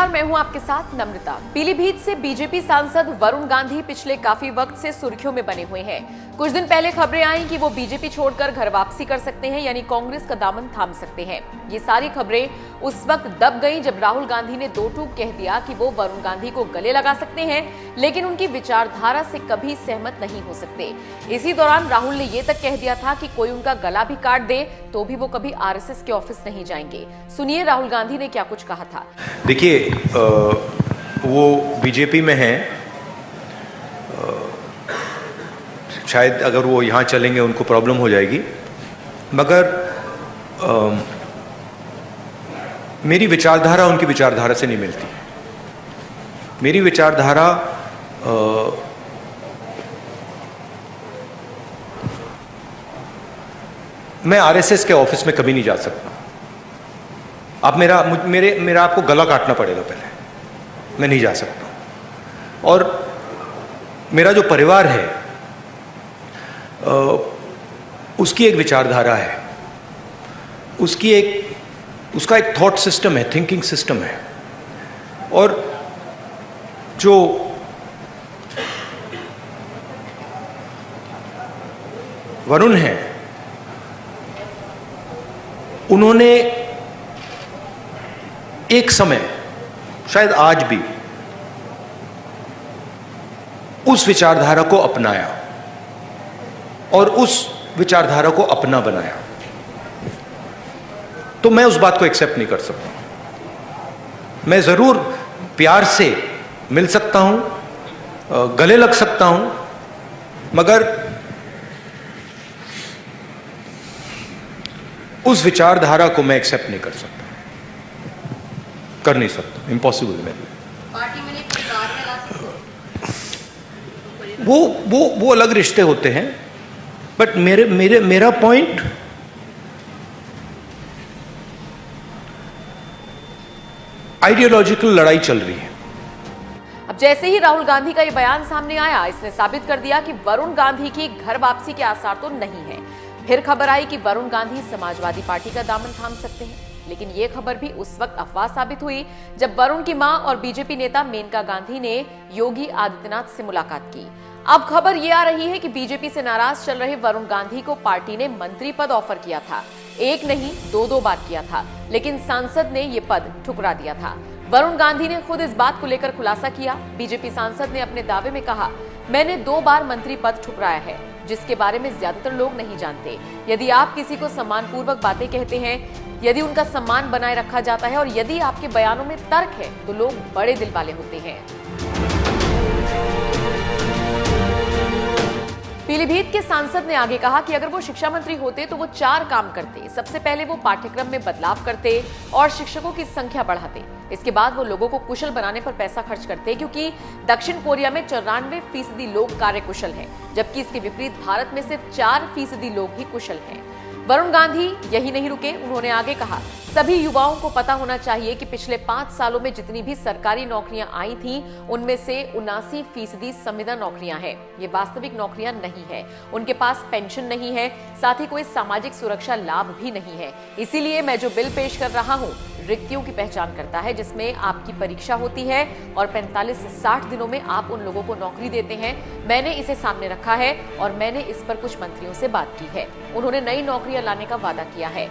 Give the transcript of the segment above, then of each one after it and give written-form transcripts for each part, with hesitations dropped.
नमस्कार, मैं हूं आपके साथ नम्रता। पीलीभीत से बीजेपी सांसद वरुण गांधी पिछले काफी वक्त से सुर्खियों में बने हुए हैं। कुछ दिन पहले खबरें आई कि वो बीजेपी छोड़कर घर वापसी कर सकते हैं, यानी कांग्रेस का दामन थाम सकते हैं। ये सारी खबरें उस वक्त दब गईं जब राहुल गांधी ने दो टूक कह दिया कि वो वरुण गांधी को गले लगा सकते हैं, लेकिन उनकी विचारधारा से कभी सहमत नहीं हो सकते। इसी दौरान राहुल ने ये तक कह दिया था कि कोई उनका गला भी काट दे तो भी वो कभी आरएसएस के ऑफिस नहीं जाएंगे। सुनिए राहुल गांधी ने क्या कुछ कहा था। देखिए, वो बीजेपी में हैं, शायद अगर वो यहाँ चलेंगे उनको प्रॉब्लम हो जाएगी, मगर मेरी विचारधारा उनकी विचारधारा से नहीं मिलती। मेरी विचारधारा मैं आरएसएस के ऑफिस में कभी नहीं जा सकता। आप मेरा आपको गला काटना पड़ेगा पहले, मैं नहीं जा सकता। और मेरा जो परिवार है उसकी एक विचारधारा है, उसका एक थॉट सिस्टम है, थिंकिंग सिस्टम है। और जो वरुण है, उन्होंने एक समय, शायद आज भी, उस विचारधारा को अपनाया और उस विचारधारा को अपना बनाया, तो मैं उस बात को एक्सेप्ट नहीं कर सकता। मैं जरूर प्यार से मिल सकता हूं, गले लग सकता हूं, मगर उस विचारधारा को मैं एक्सेप्ट नहीं कर सकता, कर नहीं सकता, इम्पॉसिबल है मेरे लिए। पार्टी में परिवार में ला सकते, वो अलग रिश्ते होते हैं, बट मेरा पॉइंट आइडियोलॉजिकल लड़ाई चल रही है। अब जैसे ही राहुल गांधी का ये बयान सामने आया, इसने साबित कर दिया कि वरुण गांधी की घर वापसी के आसार तो नहीं है। फिर खबर आई कि वरुण गांधी समाजवादी पार्टी का दामन थाम सकते हैं, लेकिन ये खबर भी उस वक्त अफवाह साबित हुई जब वरुण की मां और बीजेपी नेता मेनका गांधी ने योगी आदित्यनाथ से मुलाकात की। अब खबर ये आ रही है कि बीजेपी से नाराज चल रहे वरुण गांधी को पार्टी ने मंत्री पद ऑफर किया था। एक नहीं, दो बार किया था, लेकिन सांसद ने ये पद ठुकरा दिया था। वरुण गांधी ने खुद इस बात को लेकर खुलासा किया। बीजेपी सांसद ने अपने दावे में कहा, मैंने 2 बार मंत्री पद ठुकराया है, जिसके बारे में ज्यादातर लोग नहीं जानते। यदि आप किसी को सम्मानपूर्वक बातें कहते हैं, यदि उनका सम्मान बनाए रखा जाता है और यदि आपके बयानों में तर्क है, तो लोग बड़े दिल वाले होते हैं। पीलीभीत के सांसद ने आगे कहा कि अगर वो शिक्षा मंत्री होते तो वो 4 काम करते। सबसे पहले वो पाठ्यक्रम में बदलाव करते और शिक्षकों की संख्या बढ़ाते। इसके बाद वो लोगों को कुशल बनाने पर पैसा खर्च करते, क्योंकि दक्षिण कोरिया में 94% लोग कार्यकुशल हैं, जबकि इसके विपरीत भारत में सिर्फ 4% लोग ही कुशल हैं। वरुण गांधी यही नहीं रुके, उन्होंने आगे कहा, सभी युवाओं को पता होना चाहिए कि पिछले 5 सालों में जितनी भी सरकारी नौकरियां आई थीं, उनमें से 79% संविदा नौकरियां हैं। ये वास्तविक नौकरियां नहीं है। उनके पास पेंशन नहीं है, साथ ही कोई सामाजिक सुरक्षा लाभ भी नहीं है। इसीलिए मैं जो बिल पेश कर रहा हूं, रिक्तियों की पहचान करता है, जिसमें आपकी परीक्षा होती है और 45 से 60 दिनों में आप उन लोगों को नौकरी देते हैं। मैंने इसे सामने रखा है और मैंने इस पर कुछ मंत्रियों से बात की है। उन्होंने नई नौकरियां लाने का वादा किया है।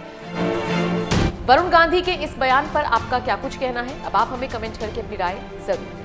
वरुण गांधी के इस बयान पर आपका क्या कुछ कहना है? अब आप हमें कमेंट करके अपनी राय जरूर